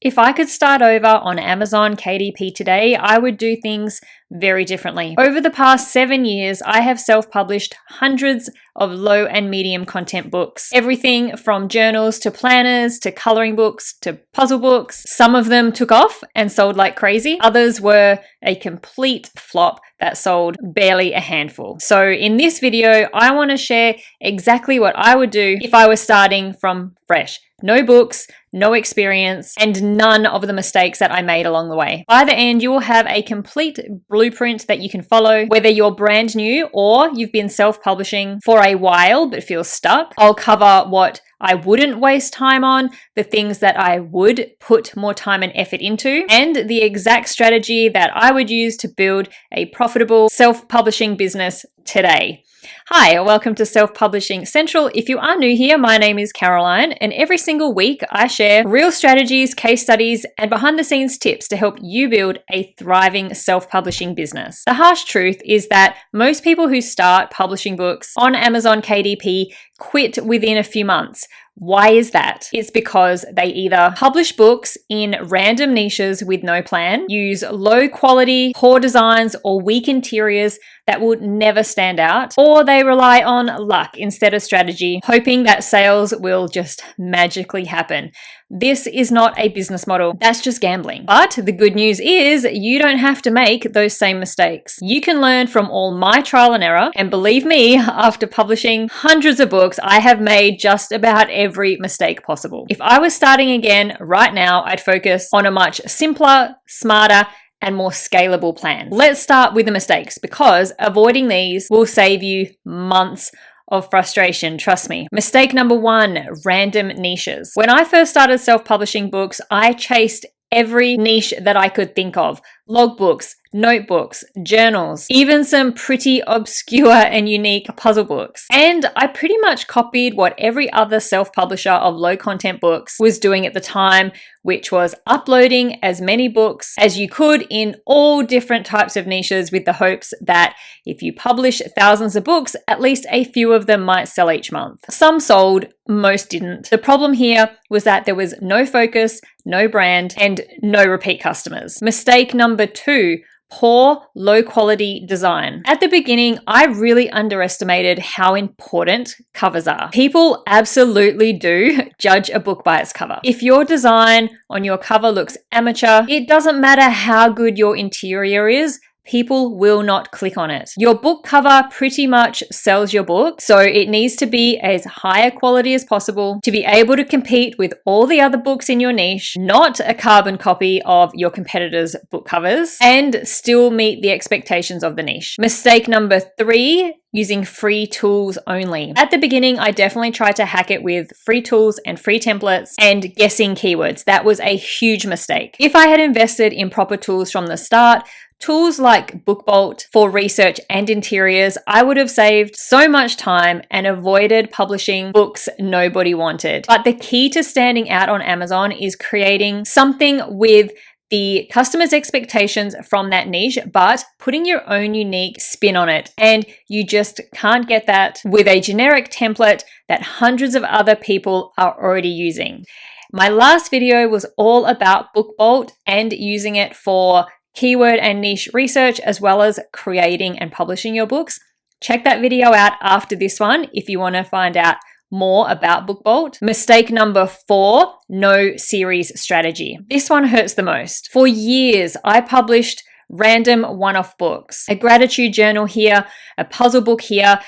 If I could start over on Amazon KDP today, I would do things very differently. Over the past 7 years, I have self-published hundreds of low and medium content books. Everything from journals to planners to coloring books to puzzle books. Some of them took off and sold like crazy. Others were a complete flop that sold barely a handful. So in this video, I want to share exactly what I would do if I was starting from fresh. No books, no experience, and none of the mistakes that I made along the way. By the end, you will have a complete blueprint that you can follow, whether you're brand new or you've been self-publishing for a while but feel stuck. I'll cover what I wouldn't waste time on, the things that I would put more time and effort into, and the exact strategy that I would use to build a profitable self-publishing business today. Hi, welcome to Self-Publishing Central. If you are new here, my name is Caroline, and every single week I share real strategies, case studies, and behind-the-scenes tips to help you build a thriving self-publishing business. The harsh truth is that most people who start publishing books on Amazon KDP quit within a few months. Why is that? It's because they either publish books in random niches with no plan, use low quality, poor designs, or weak interiors that would never stand out, or they rely on luck instead of strategy, hoping that sales will just magically happen. This is not a business model. That's just gambling. But the good news is you don't have to make those same mistakes. You can learn from all my trial and error. And believe me, after publishing hundreds of books, I have made just about every mistake possible. If I was starting again right now, I'd focus on a much simpler, smarter, and more scalable plan. Let's start with the mistakes because avoiding these will save you months of frustration, trust me. Mistake number 1, random niches. When I first started self-publishing books, I chased every niche that I could think of. Logbooks, notebooks, journals, even some pretty obscure and unique puzzle books. And I pretty much copied what every other self-publisher of low content books was doing at the time, which was uploading as many books as you could in all different types of niches with the hopes that if you publish thousands of books, at least a few of them might sell each month. Some sold, most didn't. The problem here was that there was no focus, no brand, and no repeat customers. Mistake number 2, poor, low quality design. At the beginning, I really underestimated how important covers are. People absolutely do judge a book by its cover. If your design on your cover looks amateur, it doesn't matter how good your interior is, people will not click on it. Your book cover pretty much sells your book, so it needs to be as high a quality as possible to be able to compete with all the other books in your niche, not a carbon copy of your competitors' book covers, and still meet the expectations of the niche. Mistake number 3, using free tools only. At the beginning, I definitely tried to hack it with free tools and free templates and guessing keywords. That was a huge mistake. If I had invested in proper tools from the start, tools like BookBolt for research and interiors, I would have saved so much time and avoided publishing books nobody wanted. But the key to standing out on Amazon is creating something with the customer's expectations from that niche, but putting your own unique spin on it. And you just can't get that with a generic template that hundreds of other people are already using. My last video was all about BookBolt and using it for keyword and niche research, as well as creating and publishing your books. Check that video out after this one if you want to find out more about BookBolt. Mistake number 4, no series strategy. This one hurts the most. For years, I published random one-off books, a gratitude journal here, a puzzle book here,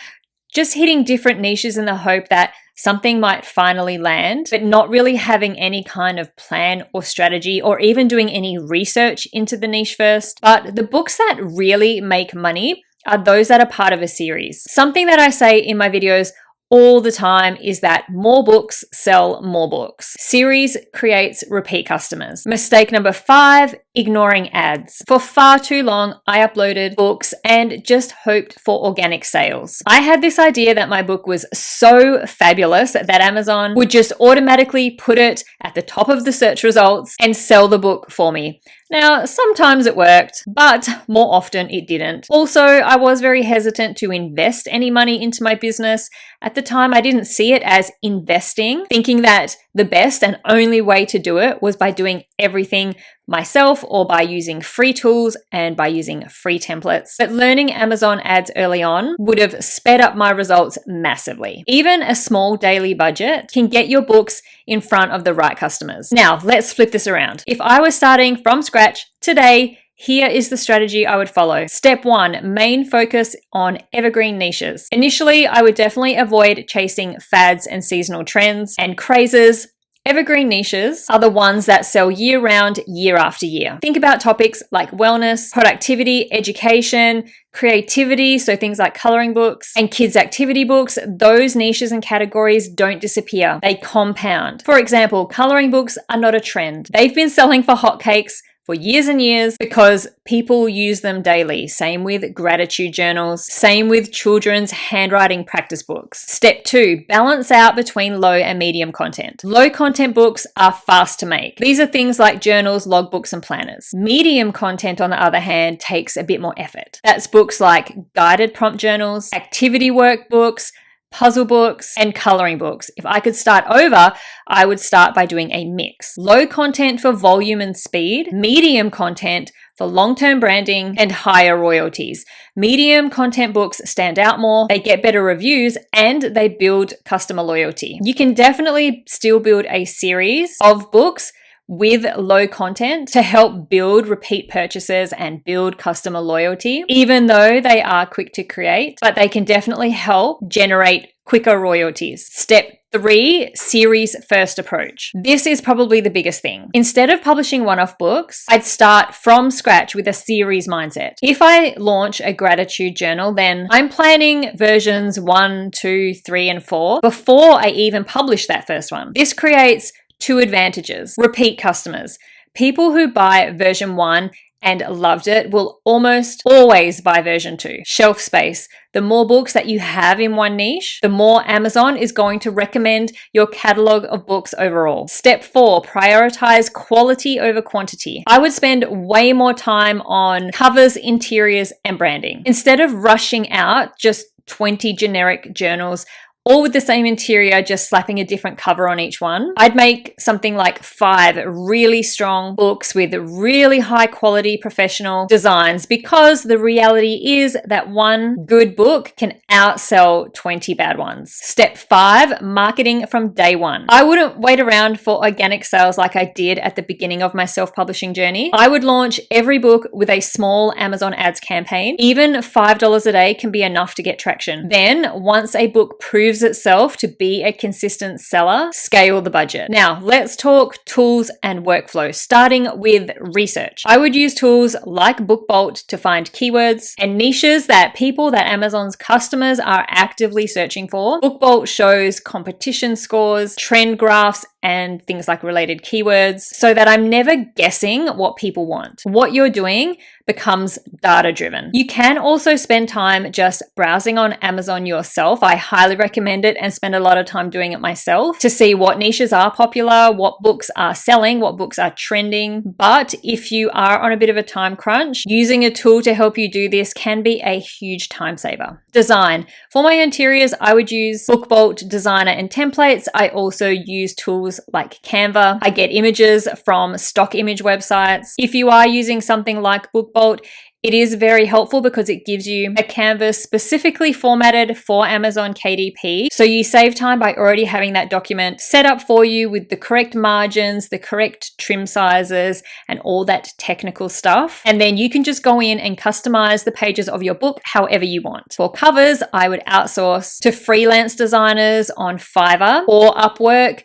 just hitting different niches in the hope that something might finally land, but not really having any kind of plan or strategy or even doing any research into the niche first. But the books that really make money are those that are part of a series. Something that I say in my videos all the time is that more books sell more books. Series creates repeat customers. Mistake number 5, ignoring ads. For far too long, I uploaded books and just hoped for organic sales. I had this idea that my book was so fabulous that Amazon would just automatically put it at the top of the search results and sell the book for me. Now, sometimes it worked, but more often it didn't. Also, I was very hesitant to invest any money into my business. At the time, I didn't see it as investing, thinking that the best and only way to do it was by doing everything myself or by using free tools and by using free templates. But learning Amazon ads early on would have sped up my results massively. Even a small daily budget can get your books in front of the right customers. Now, let's flip this around. If I was starting from scratch today, here is the strategy I would follow. Step 1, main focus on evergreen niches. Initially, I would definitely avoid chasing fads and seasonal trends and crazes. Evergreen niches are the ones that sell year round, year after year. Think about topics like wellness, productivity, education, creativity, so things like coloring books and kids' activity books. Those niches and categories don't disappear, they compound. For example, coloring books are not a trend. They've been selling for hotcakes for years and years because people use them daily. Same with gratitude journals, same with children's handwriting practice books. Step 2, balance out between low and medium content. Low content books are fast to make. These are things like journals, logbooks, and planners. Medium content, on the other hand, takes a bit more effort. That's books like guided prompt journals, activity workbooks, puzzle books, and coloring books. If I could start over, I would start by doing a mix. Low content for volume and speed, medium content for long-term branding, and higher royalties. Medium content books stand out more, they get better reviews, and they build customer loyalty. You can definitely still build a series of books with low content to help build repeat purchases and build customer loyalty, even though they are quick to create, but they can definitely help generate quicker royalties. Step 3, series first approach. This is probably the biggest thing. Instead of publishing one-off books, I'd start from scratch with a series mindset. If I launch a gratitude journal, then I'm planning versions 1, 2, 3, and 4 before I even publish that first one. This creates 2 advantages. Repeat customers. People who buy version 1 and loved it will almost always buy version 2. Shelf space. The more books that you have in one niche, the more Amazon is going to recommend your catalog of books overall. Step 4, prioritize quality over quantity. I would spend way more time on covers, interiors, and branding. Instead of rushing out just 20 generic journals, all with the same interior, just slapping a different cover on each one, I'd make something like 5 really strong books with really high quality professional designs, because the reality is that one good book can outsell 20 bad ones. Step 5, marketing from day one. I wouldn't wait around for organic sales like I did at the beginning of my self-publishing journey. I would launch every book with a small Amazon ads campaign. Even $5 a day can be enough to get traction. Then, once a book proves itself to be a consistent seller, scale the budget. Now, let's talk tools and workflow, starting with research. I would use tools like BookBolt to find keywords and niches that Amazon's customers are actively searching for. BookBolt shows competition scores, trend graphs, and things like related keywords, so that I'm never guessing what people want. What you're doing becomes data-driven. You can also spend time just browsing on Amazon yourself. I highly recommend it, and spend a lot of time doing it myself to see what niches are popular, what books are selling, what books are trending. But if you are on a bit of a time crunch, using a tool to help you do this can be a huge time saver. Design. For my interiors, I would use BookBolt Designer and templates. I also use tools like Canva. I get images from stock image websites. If you are using something like BookBolt, it is very helpful because it gives you a canvas specifically formatted for Amazon KDP. So you save time by already having that document set up for you with the correct margins, the correct trim sizes, and all that technical stuff. And then you can just go in and customize the pages of your book however you want. For covers, I would outsource to freelance designers on Fiverr or Upwork.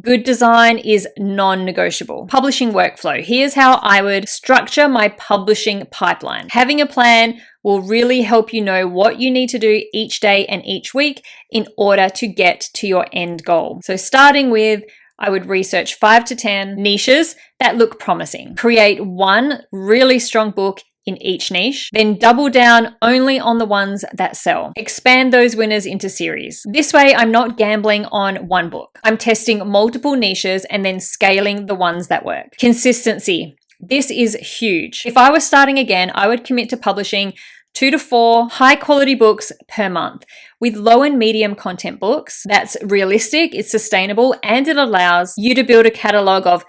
Good design is non-negotiable. Publishing workflow. Here's how I would structure my publishing pipeline. Having a plan will really help you know what you need to do each day and each week in order to get to your end goal. So starting with, I would research 5 to 10 niches that look promising. Create one really strong book in each niche, then double down only on the ones that sell. Expand those winners into series. This way, I'm not gambling on one book. I'm testing multiple niches and then scaling the ones that work. Consistency. This is huge. If I was starting again, I would commit to publishing 2 to 4 high quality books per month. With low and medium content books, that's realistic, it's sustainable, and it allows you to build a catalog of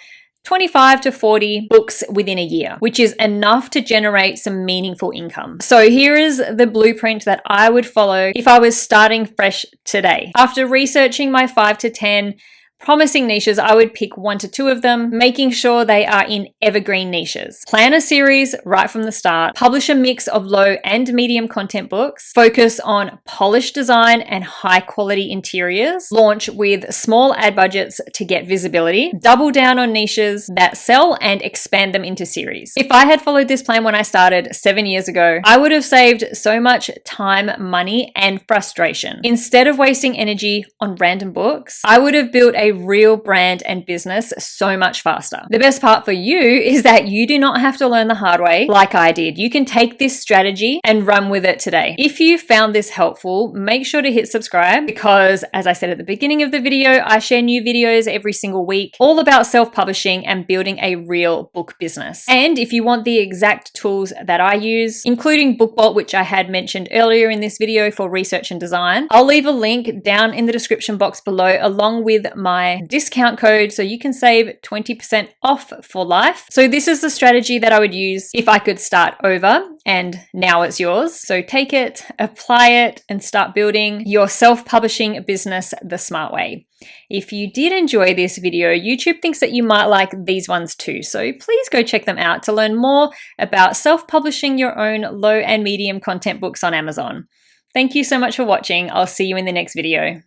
25 to 40 books within a year, which is enough to generate some meaningful income. So here is the blueprint that I would follow if I was starting fresh today. After researching my 5 to 10 promising niches, I would pick 1 to 2 of them, making sure they are in evergreen niches. Plan a series right from the start, publish a mix of low and medium content books, focus on polished design and high quality interiors, launch with small ad budgets to get visibility, double down on niches that sell and expand them into series. If I had followed this plan when I started 7 years ago, I would have saved so much time, money, and frustration. Instead of wasting energy on random books, I would have built a real brand and business so much faster. The best part for you is that you do not have to learn the hard way like I did. You can take this strategy and run with it today. If you found this helpful, make sure to hit subscribe because, as I said at the beginning of the video, I share new videos every single week all about self-publishing and building a real book business. And if you want the exact tools that I use, including BookBolt, which I had mentioned earlier in this video for research and design, I'll leave a link down in the description box below along with my discount code so you can save 20% off for life. So this is the strategy that I would use if I could start over, and now it's yours. So take it, apply it, and start building your self-publishing business the smart way. If you did enjoy this video, YouTube thinks that you might like these ones too. So please go check them out to learn more about self-publishing your own low and medium content books on Amazon. Thank you so much for watching. I'll see you in the next video.